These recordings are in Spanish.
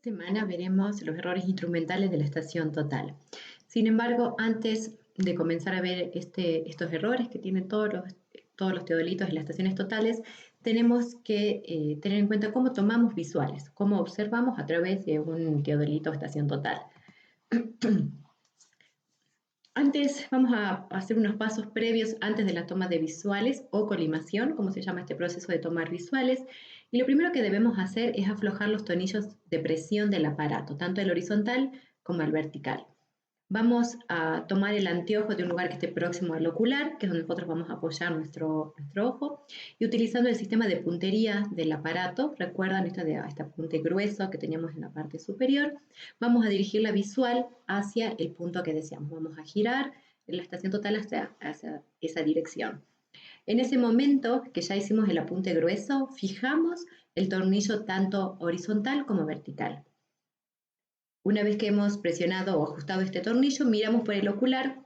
semana veremos los errores instrumentales de la estación total. Sin embargo, antes de comenzar a ver estos errores que tienen todos los teodolitos en las estaciones totales, tenemos que tener en cuenta cómo tomamos visuales, cómo observamos a través de un teodolito o estación total. Antes vamos a hacer unos pasos previos antes de la toma de visuales o colimación, como se llama este proceso de tomar visuales. Y lo primero que debemos hacer es aflojar los tornillos de presión del aparato, tanto el horizontal como el vertical. Vamos a tomar el anteojo de un lugar que esté próximo al ocular, que es donde nosotros vamos a apoyar nuestro ojo, y utilizando el sistema de puntería del aparato, recuerdan este apunte grueso que teníamos en la parte superior, vamos a dirigir la visual hacia el punto que deseamos. Vamos a girar la estación total hacia esa dirección. En ese momento que ya hicimos el apunte grueso, fijamos el tornillo tanto horizontal como vertical. Una vez que hemos presionado o ajustado este tornillo, miramos por el ocular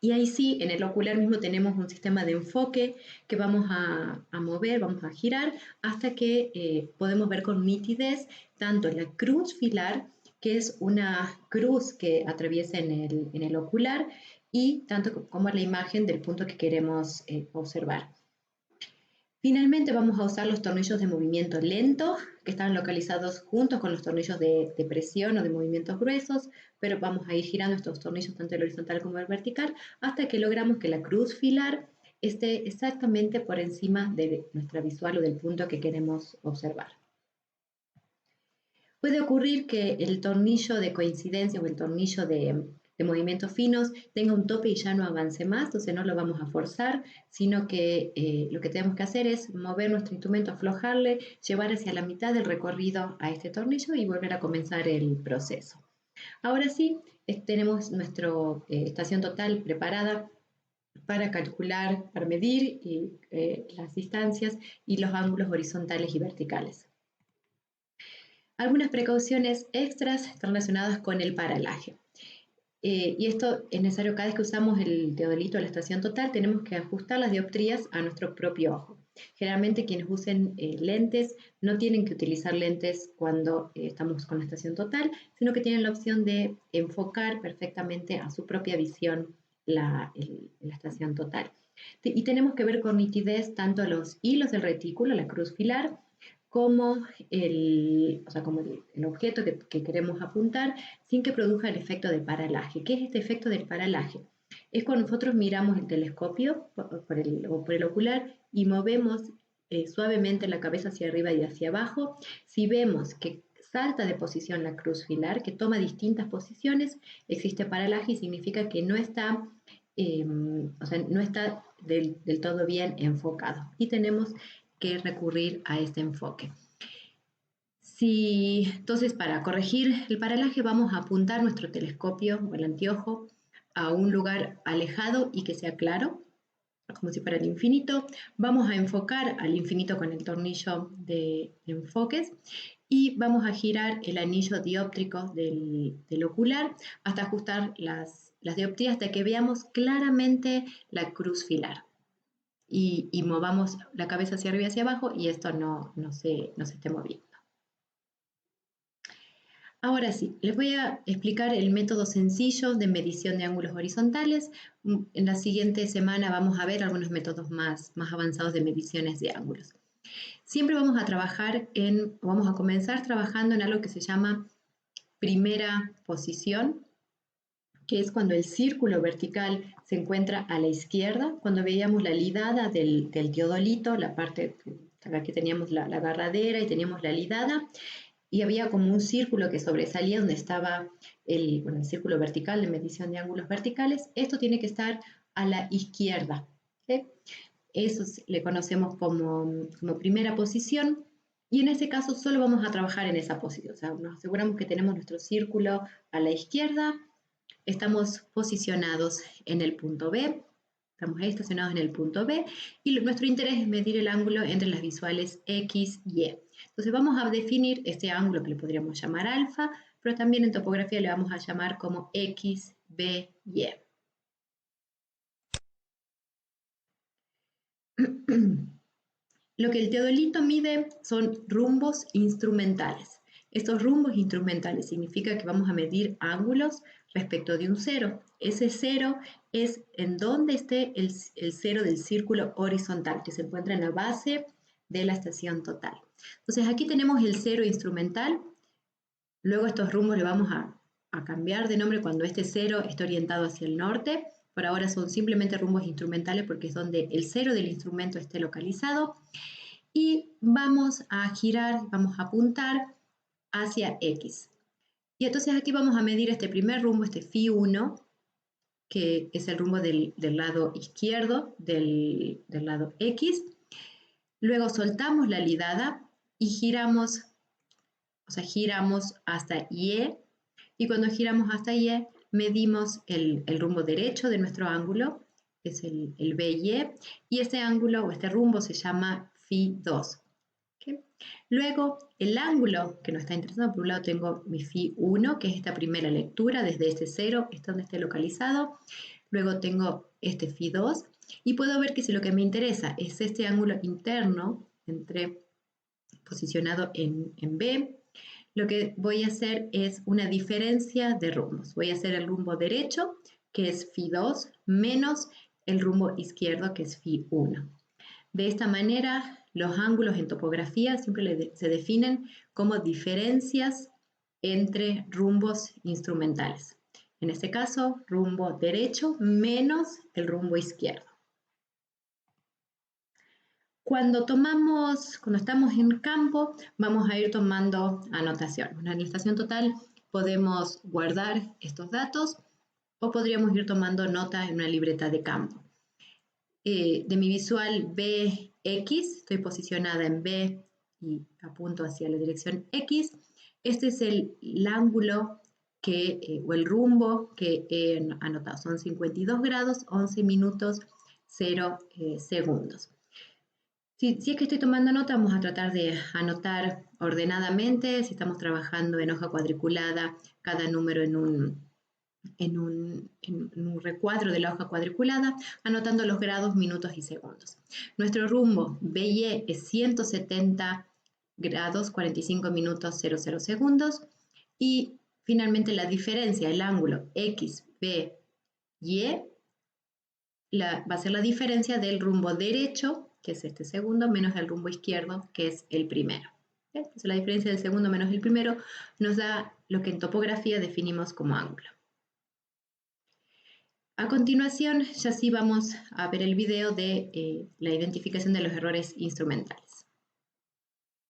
y ahí sí, en el ocular mismo tenemos un sistema de enfoque que vamos a mover, vamos a girar hasta que podemos ver con nitidez tanto la cruz filar, que es una cruz que atraviesa en el ocular, y tanto como la imagen del punto que queremos observar. Finalmente vamos a usar los tornillos de movimiento lento, que están localizados juntos con los tornillos de presión o de movimientos gruesos, pero vamos a ir girando estos tornillos tanto el horizontal como el vertical hasta que logramos que la cruz filar esté exactamente por encima de nuestra visual o del punto que queremos observar. Puede ocurrir que el tornillo de coincidencia o el tornillo de movimientos finos tenga un tope y ya no avance más, entonces no lo vamos a forzar, sino que lo que tenemos que hacer es mover nuestro instrumento, aflojarle, llevar hacia la mitad del recorrido a este tornillo y volver a comenzar el proceso. Ahora sí, tenemos nuestra estación total preparada para calcular, para medir las distancias y los ángulos horizontales y verticales. Algunas precauciones extras están relacionadas con el paralaje. Y esto es necesario cada vez que usamos el teodolito de la estación total, tenemos que ajustar las dioptrías a nuestro propio ojo. Generalmente quienes usen lentes no tienen que utilizar lentes cuando estamos con la estación total, sino que tienen la opción de enfocar perfectamente a su propia visión la estación total. Y tenemos que ver con nitidez tanto los hilos del retículo, la cruz filar, como el objeto que queremos apuntar sin que produzca el efecto de paralaje. ¿Qué es este efecto del paralaje? Es cuando nosotros miramos el telescopio por el ocular y movemos suavemente la cabeza hacia arriba y hacia abajo. Si vemos que salta de posición la cruz filar, que toma distintas posiciones, existe paralaje y significa que no está, no está del todo bien enfocado. Y tenemos que recurrir a este enfoque. Entonces, para corregir el paralaje, vamos a apuntar nuestro telescopio o el anteojo a un lugar alejado y que sea claro, como si fuera el infinito. Vamos a enfocar al infinito con el tornillo de enfoques y vamos a girar el anillo dióptrico del ocular hasta ajustar las dioptrías hasta que veamos claramente la cruz filar. Y movamos la cabeza hacia arriba y hacia abajo y esto no se esté moviendo. Ahora sí, les voy a explicar el método sencillo de medición de ángulos horizontales. En la siguiente semana vamos a ver algunos métodos más avanzados de mediciones de ángulos. Siempre vamos a comenzar trabajando en algo que se llama primera posición, que es cuando el círculo vertical se encuentra a la izquierda, cuando veíamos la lidada del teodolito, la parte, aquí teníamos la agarradera y teníamos la lidada, y había como un círculo que sobresalía donde estaba el círculo vertical de medición de ángulos verticales. Esto tiene que estar a la izquierda, ¿sí? Eso le conocemos como primera posición, y en ese caso solo vamos a trabajar en esa posición. O sea, nos aseguramos que tenemos nuestro círculo a la izquierda, estamos posicionados en el punto B, estamos ahí estacionados en el punto B, y nuestro interés es medir el ángulo entre las visuales X y Y. Entonces vamos a definir este ángulo que le podríamos llamar alfa, pero también en topografía le vamos a llamar como X, B, Y. Lo que el teodolito mide son rumbos instrumentales. Estos rumbos instrumentales significa que vamos a medir ángulos respecto de un cero. Ese cero es en donde esté el cero del círculo horizontal, que se encuentra en la base de la estación total. Entonces aquí tenemos el cero instrumental. Luego estos rumbos le vamos a cambiar de nombre cuando este cero esté orientado hacia el norte. Por ahora son simplemente rumbos instrumentales porque es donde el cero del instrumento esté localizado. Y vamos a girar, vamos a apuntar hacia X. Y entonces aquí vamos a medir este primer rumbo, este Φ1, que es el rumbo del lado izquierdo, del lado X. Luego soltamos la lidada y giramos, o sea, giramos hasta Y. Y cuando giramos hasta Y, medimos el rumbo derecho de nuestro ángulo, que es el BY, y este ángulo o este rumbo se llama Φ2. ¿Okay? Luego, el ángulo que nos está interesando, por un lado tengo mi Φ1, que es esta primera lectura, desde este cero, está donde esté localizado. Luego tengo este Φ2, y puedo ver que si lo que me interesa es este ángulo interno, posicionado en B, lo que voy a hacer es una diferencia de rumbos. Voy a hacer el rumbo derecho, que es Φ2, menos el rumbo izquierdo, que es Φ1. De esta manera, los ángulos en topografía siempre se definen como diferencias entre rumbos instrumentales. En este caso, rumbo derecho menos el rumbo izquierdo. Cuando estamos en campo, vamos a ir tomando anotación. En la estación total podemos guardar estos datos o podríamos ir tomando nota en una libreta de campo. De mi visual BX, estoy posicionada en B y apunto hacia la dirección X. Este es el ángulo o el rumbo que he anotado. Son 52 grados, 11 minutos, 0 segundos. Si es que estoy tomando nota, vamos a tratar de anotar ordenadamente. Si estamos trabajando en hoja cuadriculada, cada número en un recuadro de la hoja cuadriculada, anotando los grados, minutos y segundos. Nuestro rumbo BY es 170 grados, 45 minutos, 00 segundos. Y finalmente la diferencia, el ángulo XBY, va a ser la diferencia del rumbo derecho, que es este segundo, menos el rumbo izquierdo, que es el primero. Entonces la diferencia del segundo menos el primero nos da lo que en topografía definimos como ángulo. A continuación, ya sí vamos a ver el video de la identificación de los errores instrumentales.